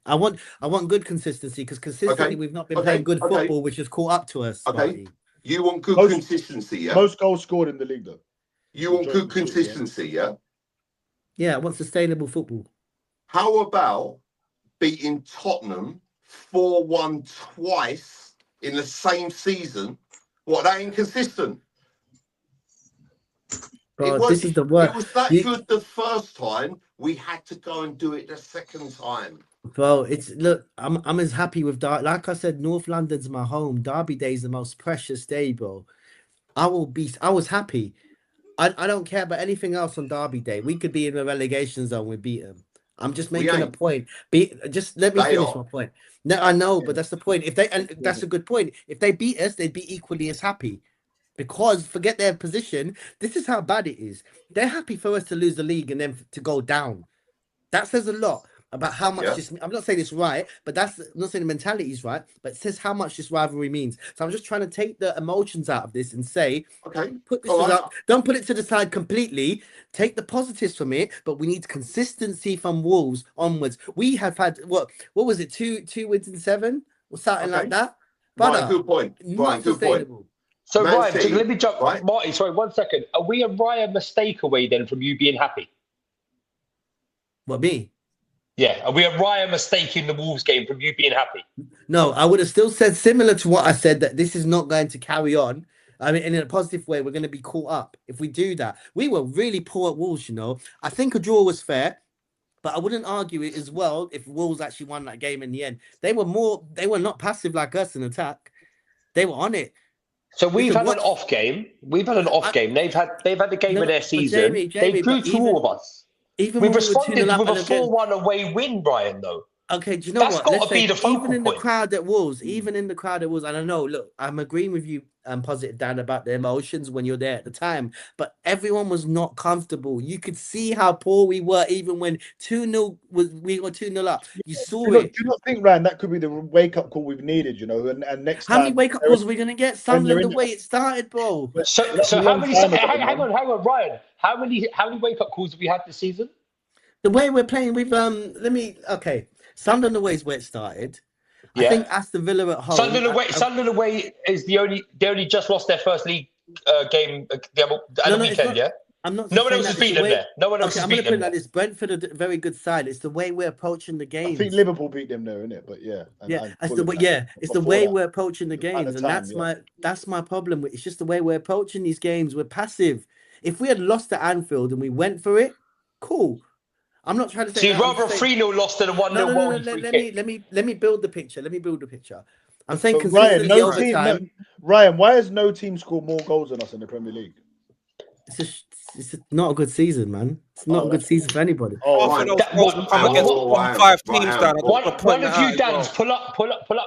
I want good consistency, because consistently we've not been playing good football, which has caught up to us. Marty. You want good consistency, yeah? Most goals scored in the league, though. You want good consistency, yeah? Yeah, I want sustainable football. How about beating Tottenham 4-1 twice in the same season? What, that inconsistent? Bro, this is the worst. It was that good the first time. We had to go and do it the second time. Bro, I'm as happy with Derby. Like I said, North London's my home. Derby Day is the most precious day, bro. I was happy. I don't care about anything else on Derby Day. We could be in the relegation zone. We beat them. I'm just making a point. Just let me finish my point. No, I know, but that's the point. That's a good point. If they beat us, they'd be equally as happy. Because forget their position. This is how bad it is. They're happy for us to lose the league and then to go down. That says a lot about how much this. I'm not saying it's right, but I'm not saying the mentality is right, but it says how much this rivalry means. So I'm just trying to take the emotions out of this and say, put this up. Don't put it to the side completely. Take the positives from it, but we need consistency from Wolves onwards. We have had what was it? Two wins in 7 or something like that. Right, good point. Right, good point. So Ryan, let me jump. Right. Marty, sorry, 1 second. Are we a Ryan mistake away then from you being happy? What, me? Yeah, are we a Ryan mistake in the Wolves game from you being happy? No, I would have still said similar to what I said, that this is not going to carry on. I mean, in a positive way, we're going to be caught up if we do that. We were really poor at Wolves, you know. I think a draw was fair, but I wouldn't argue it as well if Wolves actually won that game in the end. They were not passive like us in attack. They were on it. So we've had an off game. We've had an off game. They've had the game of their season. They proved to all of us. We've responded with a 4-1 away win, Brian, though. Okay, do you know what? Got to be the focal point. The crowd at Wolves, even in the crowd at Wolves, and I know, look, I'm agreeing with you, Positive Dan, about the emotions when you're there at the time, but everyone was not comfortable. You could see how poor we were, even when we were 2-0 up. You saw it. Do you not think, Ryan, that could be the wake-up call we've needed, you know, and next time... How many wake-up calls are we going to get? Sunderland, the way it started, bro. So how many... Hang on, Ryan. How many wake-up calls have we had this season? The way we're playing with... Sunderland away is where it started. Yeah. I think Aston Villa at home. Sunderland away is they only just lost their first league game the weekend, yeah? No one else has beaten them there. No one else has beaten them. I'm going to put it like this. Brentford are a very good side. It's the way we're approaching the games. I think Liverpool beat them there, isn't it? But yeah. It's the way we're approaching the games. And that's my problem. It's just the way we're approaching these games. We're passive. If we had lost at Anfield and we went for it, cool. I'm not trying to say. So you'd rather a 3-0 loss than a 1-0 no, let me build the picture. I'm saying consistently Ryan, why has no team scored more goals than us in the Premier League? It's not a good season, man. It's not a good season for anybody. One of you, Dan's, pull up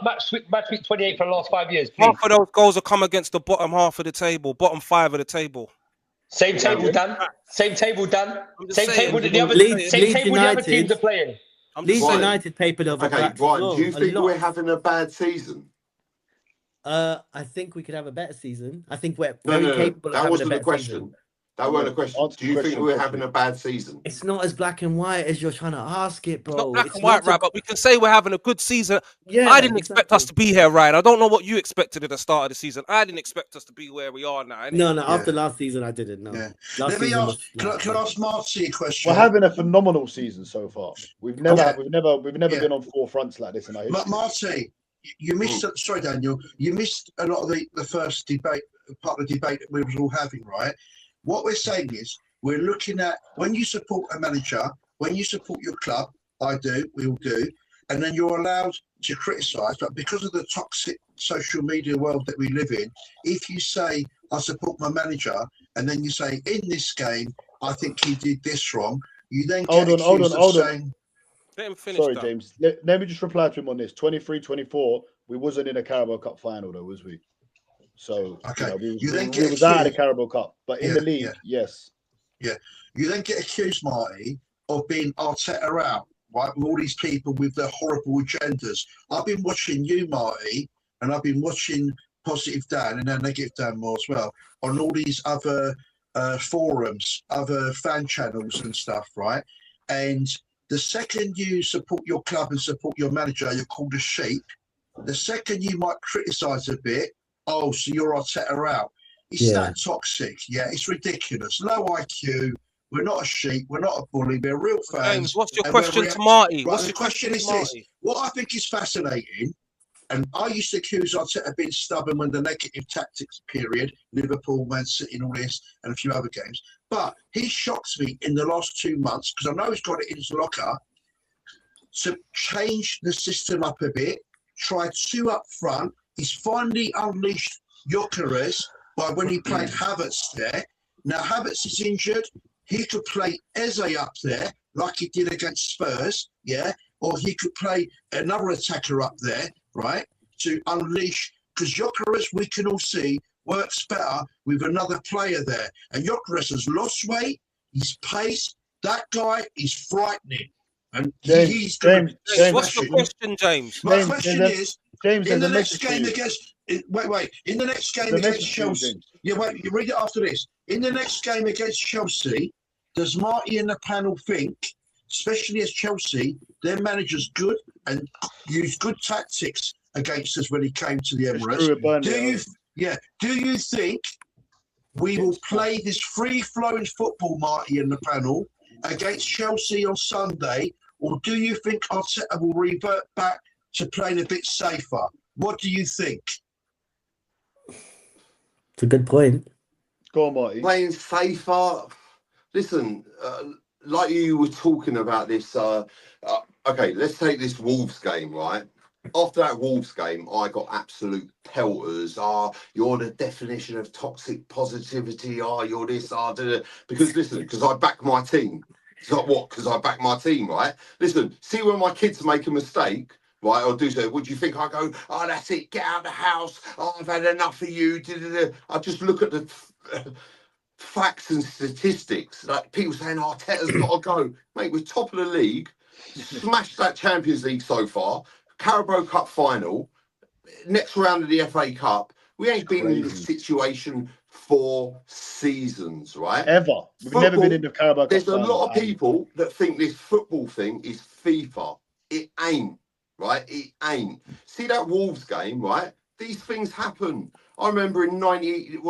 match week 28 for the last 5 years, please. Half of those goals have come against the bottom half of the table, bottom 5 of the table. Same table, Dan. Same table the other teams are playing. Leeds United papered over. Okay, Ryan, do you think we're having a bad season? I think we could have a better season. I think we're very capable of having a better season. That wasn't a question. Do you think we're having a bad season? It's not as black and white as you're trying to ask it, bro. It's not black and white, right? But we can say we're having a good season. Yeah, I didn't expect us to be here, Ryan. I don't know what you expected at the start of the season. I didn't expect us to be where we are now. No, after last season, I didn't know. Yeah. Can I ask Marty a question? We're having a phenomenal season so far. We've never been on 4 fronts like this in our history. Marty, you missed. Sorry, Daniel. You missed a lot of the first debate, part of the debate that we were all having, right? What we're saying is we're looking at when you support a manager, when you support your club, I do, we all do, and then you're allowed to criticise, but because of the toxic social media world that we live in, if you say, I support my manager, and then you say, in this game, I think he did this wrong, you then get accused of saying... Let him finish. Sorry, James. Let me just reply to him on this. 23-24, we wasn't in a Carabao Cup final, though, was we? So we was out of the Carabao Cup, but in the league, yes. Yeah, you then get accused, Marty, of being Arteta out, right? With all these people with their horrible agendas. I've been watching you, Marty, and I've been watching Positive Dan and then Negative Dan more as well on all these other forums, other fan channels and stuff, right? And The second you support your club and support your manager, you're called a sheep. The second you might criticise a bit, oh, so you're Arteta out. It's that toxic. Yeah, it's ridiculous. Low IQ. We're not a sheep. We're not a bully. We're real fans. James, what's your question to Marty? Right, the question is this. What I think is fascinating, and I used to accuse Arteta of being stubborn when the negative tactics period, Liverpool, Man City and all this, and a few other games. But he shocks me in the last 2 months, because I know he's got it in his locker, to change the system up a bit, try 2 up front. He's finally unleashed Gyökeres by when he played Havertz there. Now Havertz is injured. He could play Eze up there like he did against Spurs, yeah? Or he could play another attacker up there, right, to unleash. Because Gyökeres, we can all see, works better with another player there. And Gyökeres has lost weight, his pace. That guy is frightening. And he's James, what's the question, James? My question is, in the next game against... Wait. In the next game against Chelsea... Yeah, wait, you read it after this. In the next game against Chelsea, does Marty and the panel think, especially as Chelsea, their manager's good and used good tactics against us when he came to the Emirates? Do you think we will play this free-flowing football, Marty and the panel, against Chelsea on Sunday, or do you think Arteta will revert back to playing a bit safer? What do you think? It's a good point. Go on, Marty. Playing safer. Listen, like you were talking about this. Okay, let's take this Wolves game, right? After that Wolves game, I got absolute pelters. You're the definition of toxic positivity. You're this. Because listen, because I back my team. It's not what? Because I back my team, right? Listen, see when my kids make a mistake, right, or do so, would you think I go, oh, that's it, get out of the house, oh, I've had enough of you, I just look at the facts and statistics, like people saying, oh, Arteta's got to go. Mate, we're top of the league, smashed that Champions League so far, Carabao Cup final, next round of the FA Cup, we ain't been in this situation for seasons, right? Ever. We've never been in the Carabao Cup. There's a lot of people that think this football thing is FIFA. It ain't, right? It ain't. See that Wolves game, right? These things happen. I remember in 98,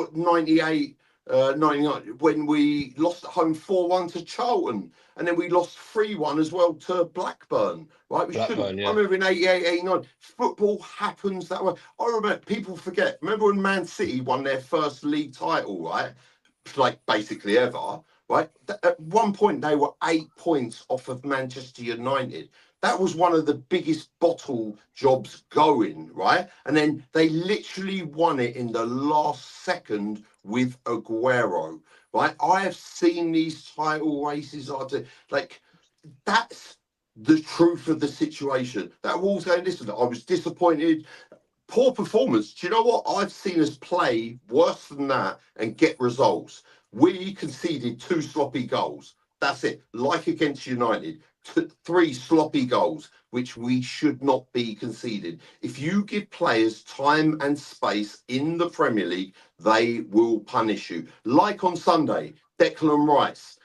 99, when we lost at home 4-1 to Charlton, and then we lost 3-1 as well to Blackburn, right? I remember in 88, 89, football happens that way. I remember, people forget, remember when Man City won their first league title, right? Like basically ever, right? At one point, they were 8 points off of Manchester United. That was one of the biggest bottle jobs going, right? And then they literally won it in the last second with Aguero, right? I have seen these title races. That's the truth of the situation. That Wolves game, listen, I was disappointed. Poor performance. Do you know what? I've seen us play worse than that and get results. We conceded 2 sloppy goals. That's it. Like against United. 3 sloppy goals, which we should not be conceding. If you give players time and space in the Premier League, they will punish you. Like on Sunday, Declan Rice,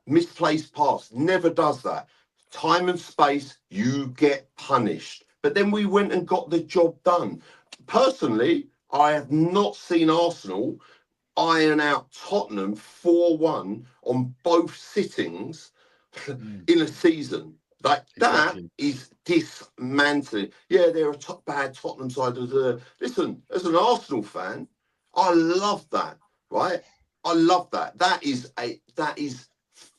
misplaced pass, never does that. Time and space, you get punished. But then we went and got the job done. Personally, I have not seen Arsenal iron out Tottenham 4-1 on both sittings in a season. Like that is dismantling. Yeah, they're a bad Tottenham side. Listen, as an Arsenal fan, I love that, right? I love that. That is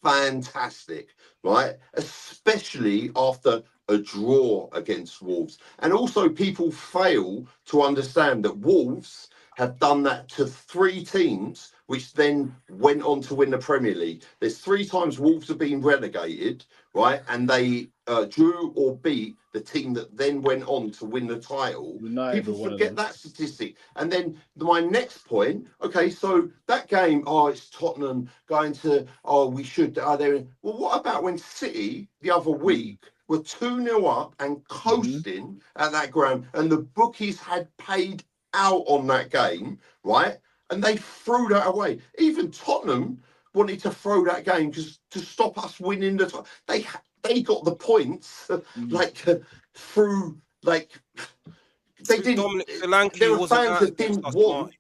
fantastic, right? Especially after a draw against Wolves. And also people fail to understand that Wolves have done that to 3 teams, which then went on to win the Premier League. There's 3 times Wolves have been relegated, right? And they drew or beat the team that then went on to win the title. People forget that statistic. And then my next point, okay, so that game, it's Tottenham going to, we should, well, what about when City the other week were 2-0 up and coasting at that ground, and the bookies had paid out on that game, right? And they threw that away. Even Tottenham wanted to throw that game just to stop us winning they got the points through they didn't. Dominic Solanke there were wasn't fans out that didn't against us, want. Marty.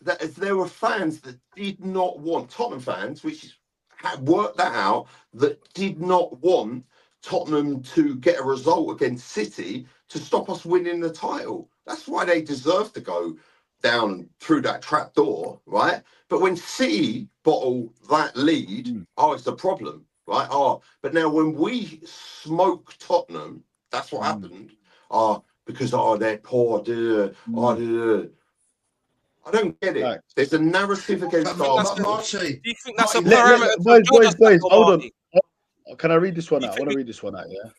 That there were fans that did not want Tottenham fans, which had worked that out, that did not want Tottenham to get a result against City to stop us winning the title. That's why they deserve to go down through that trap door, right? But when City bottle that lead, it's a problem, right? But now when we smoke Tottenham, that's what happened. Because they're poor. I don't get it. Right. There's a narrative against Marty. Do you think that's a parameter? Boys, hold on. Can I read this one out? I want to read this one out, yeah?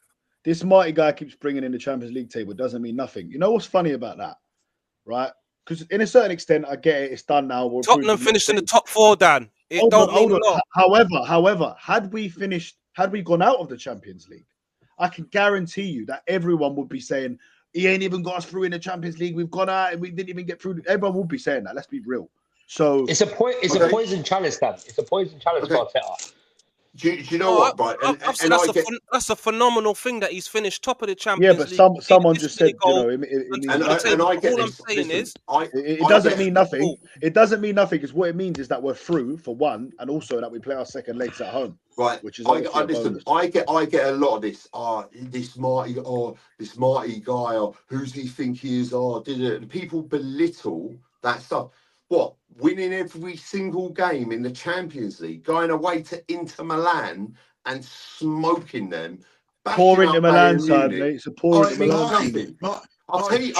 This Marty guy keeps bringing in the Champions League table. It doesn't mean nothing. You know what's funny about that, right? Because in a certain extent, I get it. It's done now. Tottenham finished in the top 4, Dan. Hold on. However, had we gone out of the Champions League, I can guarantee you that everyone would be saying, he ain't even got us through in the Champions League. We've gone out and we didn't even get through. Everyone will be saying that. Let's be real. So it's a poison chalice, Dan. It's a poison chalice for Arteta. Do you know what, right? That's a phenomenal thing that he's finished top of the Champions League. Yeah, but someone just said, all I'm saying is, it doesn't mean nothing. It doesn't mean nothing because what it means is that we're through for one, and also that we play our second legs at home. Right, which is listen. I get a lot of this. This Marty guy. Who's he think he is? And people belittle that stuff. What, winning every single game in the Champions League, going away to Inter Milan and smoking them. Poor Inter Milan side, mate. It's a poor Inter Milan. I'll tell you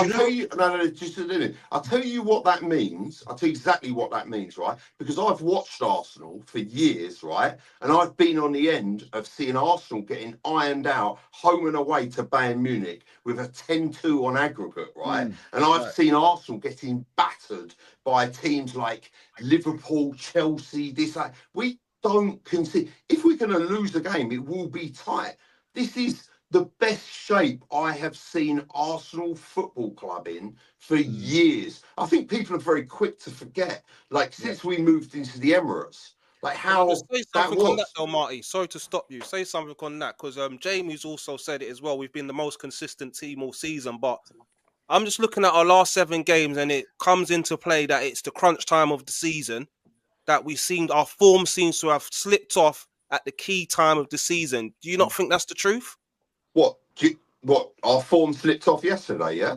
what that means. I'll tell you exactly what that means, right? Because I've watched Arsenal for years, right? And I've been on the end of seeing Arsenal getting ironed out home and away to Bayern Munich with a 10-2 on aggregate, right? And I've seen Arsenal getting battered by teams like Liverpool, Chelsea, we don't concede. If we're going to lose the game, it will be tight. This is the best shape I have seen Arsenal Football Club in for years. I think people are very quick to forget, since we moved into the Emirates, how say something on that though, Marty. Sorry to stop you. Say something on that because Jamie's also said it as well. We've been the most consistent team all season, but I'm just looking at our last 7 games and it comes into play that it's the crunch time of the season that our form seems to have slipped off at the key time of the season. Do you not think that's the truth? What our form slipped off yesterday, yeah?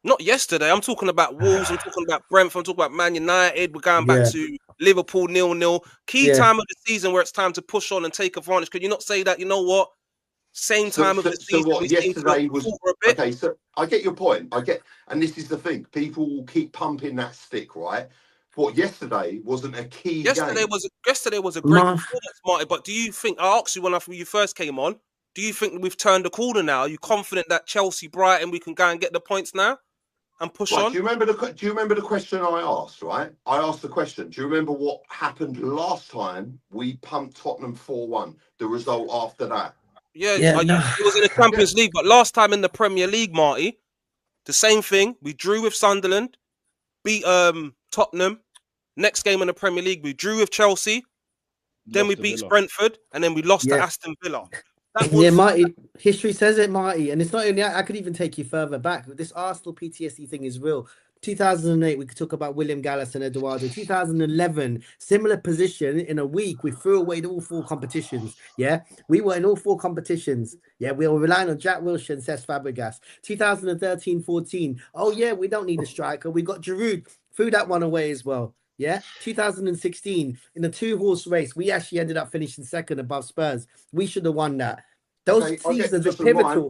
Not yesterday. I'm talking about Wolves. I'm talking about Brentford. I'm talking about Man United. We're going back to Liverpool 0-0. Key time of the season where it's time to push on and take advantage. Could you not say that, you know what? Same time of the season. So what, yesterday was... Okay, so I get your point. And this is the thing. People will keep pumping that stick, right? What, yesterday wasn't a key game. Yesterday was a great performance, Marty. But do you think, I asked you when you first came on, do you think we've turned the corner now? Are you confident that Chelsea, Brighton, we can go and get the points now and push on? Do you remember the question I asked, right? I asked the question. Do you remember what happened last time we pumped Tottenham 4-1? The result after that? It was in the Champions League. But last time in the Premier League, Marty, the same thing. We drew with Sunderland, beat Tottenham. Next game in the Premier League, we drew with Chelsea. Then we beat Brentford. And then we lost to Aston Villa. Marty, history says it, Marty, and it's not only. I could even take you further back. This Arsenal PTSD thing is real. 2008, we could talk about William Gallas and Eduardo. 2011, similar position in a week. We threw away all 4 competitions. Yeah, we were in all 4 competitions. Yeah, we were relying on Jack Wilshere and Cesc Fabregas. 2013-14. Oh yeah, we don't need a striker. We got Giroud. Threw that one away as well. Yeah, 2016 in the 2-horse race, we actually ended up finishing second above Spurs. We should have won that. Those seasons are pivotal.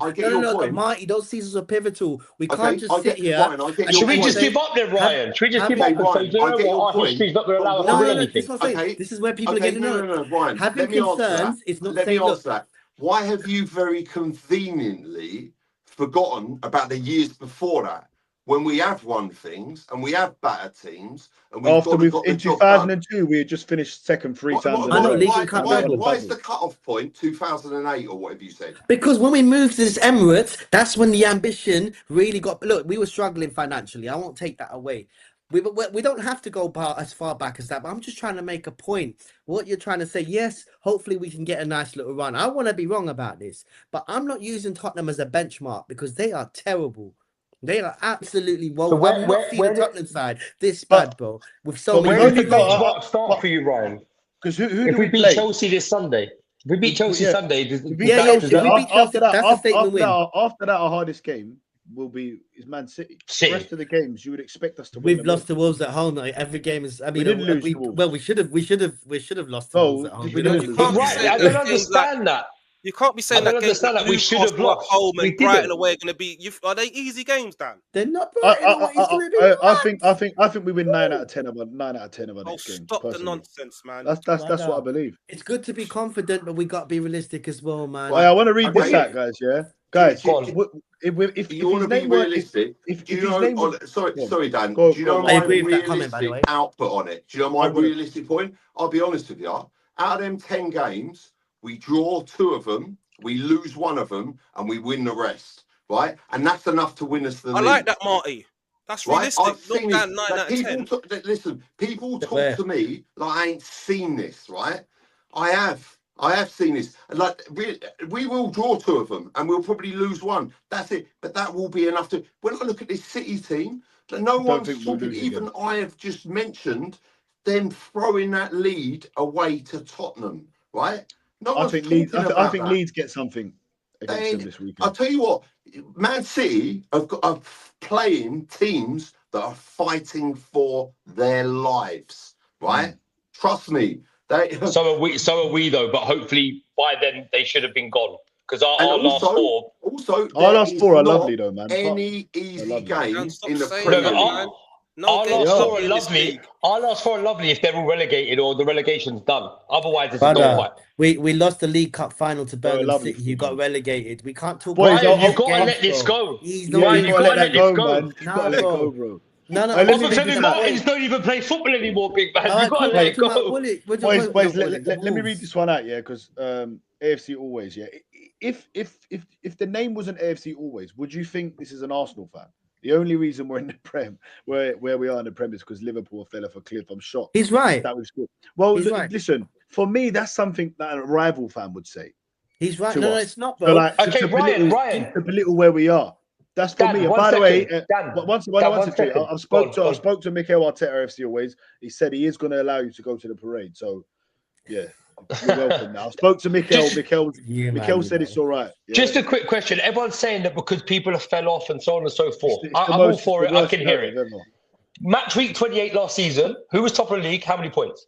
Marty, those seasons are pivotal. We can't just sit here. Should we just give up then, Ryan? Should we just give up? Because our history's not going to allow us to win anything. This is where people are getting on. Ryan, having concerns is not saying, look. Why have you very conveniently forgotten about the years before that? When we have won things and we have battered teams, and in 2002 we had just finished second 3 times. Why is the cut-off point 2008 or whatever you said? Because when we moved to this Emirates, that's when the ambition really got. Look, we were struggling financially. I won't take that away. We don't have to go as far back as that, but I'm just trying to make a point. What you're trying to say, yes, hopefully we can get a nice little run. I want to be wrong about this, but I'm not using Tottenham as a benchmark because they are terrible. They are absolutely woeful. I've not seen the Tottenham side this bad, bro. With so many. Where does the benchmark start for you, Ryan? Because who if we beat Chelsea this Sunday, if we beat Chelsea Sunday, if we beat Chelsea, that's a statement win. After that, our hardest game is Man City. The rest of the games you would expect us to win. We've lost to Wolves at home. Like, every game is. I mean, we didn't lose to Wolves. We should have lost to Wolves at home. I don't understand that. You can't be saying that games like we should have lost. Home and Brighton away going to be. Are they easy games, Dan? They're not. I think we win 9 out of 10 of our next games. Stop the nonsense, man. That's what I believe. It's good to be confident, but we got to be realistic as well, man. Well, I want to read this out, guys. Yeah, guys. If you want to be realistic, sorry, Dan. Do you know my realistic output on it? Do you know my realistic point? I'll be honest with you. Out of them 10 games, we draw 2 of them, we lose 1 of them, and we win the rest, right? And that's enough to win us the league. I like that, Marty. That's realistic. I've seen Not 9 out of 10. Listen, people talk to me like I ain't seen this, right? I have seen this. Like we will draw 2 of them, and we'll probably lose 1. That's it. But that will be enough to. When I look at this City team, no one's talking. Even I have just mentioned them throwing that lead away to Tottenham, right? No I think Leeds get something against them this weekend. I'll tell you what, Man City are playing teams that are fighting for their lives, right? Trust me. So are we though, but hopefully by then they should have been gone. Because our last 4. Also, our last 4 are lovely though, man. Any easy game in the Premier League. Our last 4 are lovely if they're all relegated or the relegation's done. Otherwise, it's a dogfight. We lost the League Cup final to Birmingham City. You got relegated. We can't talk about it. You've got to let this go. You've got to let this go. No, bro. No. Martins don't even play football anymore, big man. You've got to let it go. Boys, let me read this one out, yeah, because AFC Always, yeah. If the name wasn't AFC Always, would you think this is an Arsenal fan? The only reason we're in the Prem, where we are in the Prem, is because Liverpool fell off a cliff. I'm shocked. He's right. That was good. Well, listen, for me, that's something that a rival fan would say. He's right. No, it's not, bro. Okay, Ryan. To belittle where we are. That's for me. And by the way, I spoke to Mikel Arteta, AFC Always. He said he is going to allow you to go to the parade. So, yeah. You're welcome now. I spoke to Mikel. Mikel said it's all right. Yeah. Just a quick question. Everyone's saying that because people have fell off and so on and so forth. I'm all for it. I can hear it. Match week 28 last season. Who was top of the league? How many points?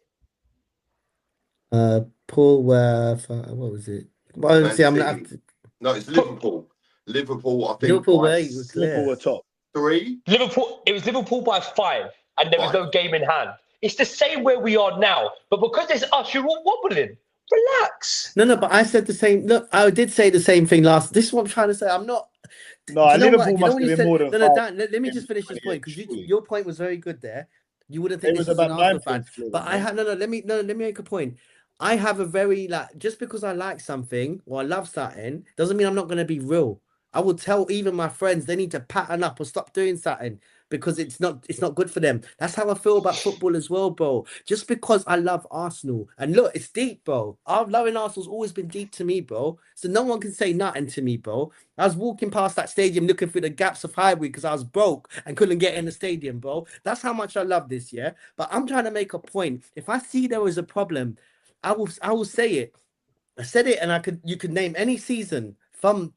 Paul, what was it? Well, No, it's Liverpool. Liverpool, I think. Liverpool were top 3. Liverpool. It was Liverpool by 5, and there was no game in hand. It's the same where we are now, but because it's us, you're all wobbling. Relax. No, but I said the same. Look, I did say the same thing last. This is what I'm trying to say. I'm not. No, Liverpool must have been more than 5. Dan, let me just finish this point because your point was very good there. You wouldn't think this was an Arsenal fan, but I had Let me make a point. I have a very just because I like something or I love something doesn't mean I'm not going to be real. I will tell even my friends they need to pattern up or stop doing something because it's not good for them. That's how I feel about football as well, bro. Just because I love Arsenal. And look, it's deep, bro. Loving Arsenal's always been deep to me, bro. So no one can say nothing to me, bro. I was walking past that stadium looking through the gaps of Highbury because I was broke and couldn't get in the stadium, bro. That's how much I love this, yeah? But I'm trying to make a point. If I see there is a problem, I will say it. I said it, and you could name any season from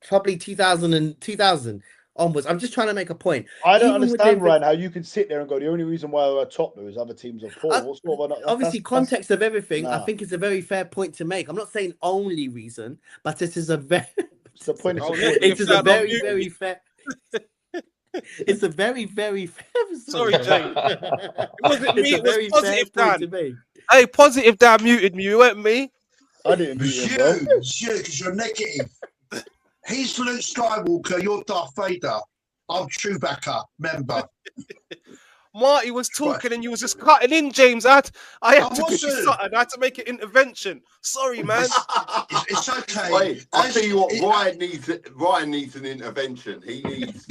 probably 2000 onwards. I'm just trying to make a point. I don't understand, Ryan, how you can sit there and go, the only reason why we're top though is other teams are poor. Obviously, context of everything, I think it's a very fair point to make. I'm not saying only reason, but it is a very... It's a point. It is a very, very fair... It's a very, very fair... Sorry, Jay. It wasn't me, it was positive, Dan. Hey, positive Dan muted me, it weren't me. I didn't mute him, bro. You, because you're negative. He's Luke Skywalker, you're Darth Vader. I'm Chewbacca, member. Marty was talking and you was just cutting in, James. I had to do something. I had to make an intervention. Sorry, man. It's okay. Wait, I'll tell you what. Ryan needs an intervention. He needs.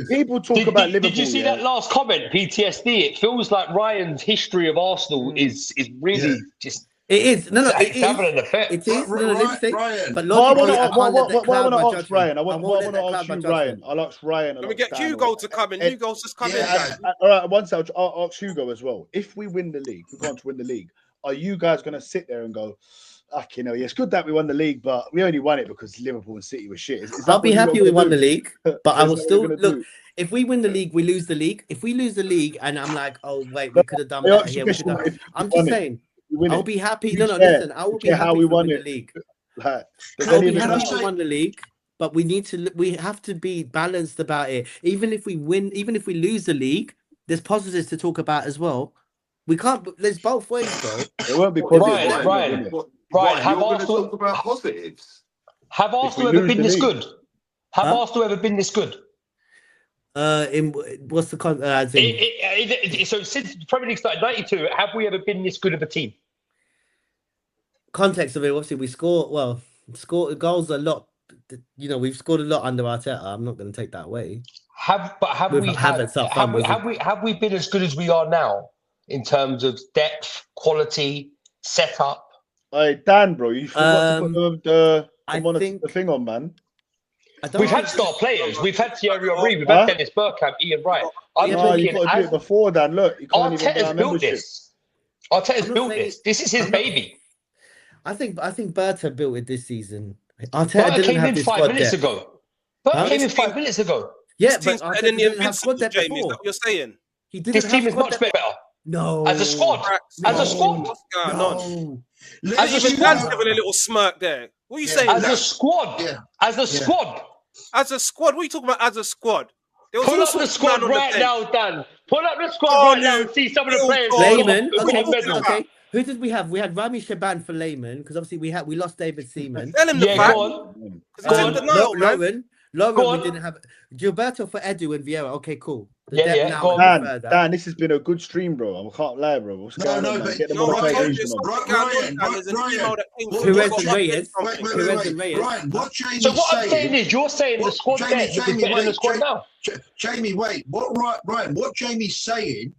People talk about Liverpool. Did you see that last comment? PTSD. It feels like Ryan's history of Arsenal is really just. It is. No, it's having an effect. It is. Ryan. But I want to ask Ryan. I'll ask Ryan. Let me get Hugo to come in. Hugo's just coming in. All right, once I'll ask Hugo as well. If we win the league, we're going to win the league. Are you guys going to sit there and go, it's good that we won the league, but we only won it because Liverpool and City were shit. I'll be happy we won the league, but I will still look. If we win the league, we lose the league. If we lose the league, and I'm like, oh wait, we could have done better here. I'm just saying. I'll be happy. No, listen. I will be happy how we won the league. I'll be happy we won the league, but we have to be balanced about it. Even if we win, even if we lose the league, there's positives to talk about as well. We can't. There's both ways, bro. It won't be positive. Right. You're going to talk about positives. Have Arsenal ever been this good? Have Arsenal ever been this good? What's the so since the Premier League started '92, have we ever been this good of a team? Context of it, obviously, we score goals a lot. We've scored a lot under Arteta. I'm not going to take that away. Have we been as good as we are now in terms of depth, quality, setup? Hey, Dan, bro, you forgot to put the thing on, man. We've had star players. We've had Thierry Henry. We've had Dennis Bergkamp, Ian Wright. You've got to do it before, Dan. Look, you can't Arteta's built this. Arteta's built this. This is his baby. I think Berta built it this season. Arteta didn't have this 5 minutes ago. Berta came in 5 minutes ago. Yeah, but Arteta didn't have squad depth before. Is that what you're saying? This team is much better. No. As a squad. As a squad. What's going on? As a Dan's giving a little smirk there. What are you saying? As a squad. As a squad. As a squad? What are you talking about as a squad? Pull up the squad right now, Dan. Pull up the squad right now and see some of the players. Layman. Okay. Who did we have? We had Rami Shaban for Layman because obviously we lost David Seaman. Tell him the fact. Lauren, we didn't have Gilberto for Edu and Vieira. Okay, cool. Dan, this has been a good stream, bro. I can't lie, bro. What's going on? But get the Ryan, what Jamie's so what I'm saying is, you're saying the squad there is better than the squad now. Jamie, wait. What Jamie's saying?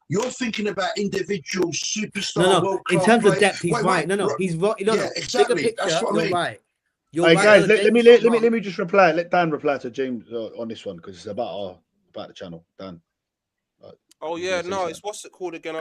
You're thinking about individual superstar. No. In terms of depth, he's right. No, he's right. Yeah, exactly. That's what I mean. Right. Hey guys, let me just reply. Let Dan reply to James on this one because it's about the channel. Dan. Oh yeah, no, it's what's it called again?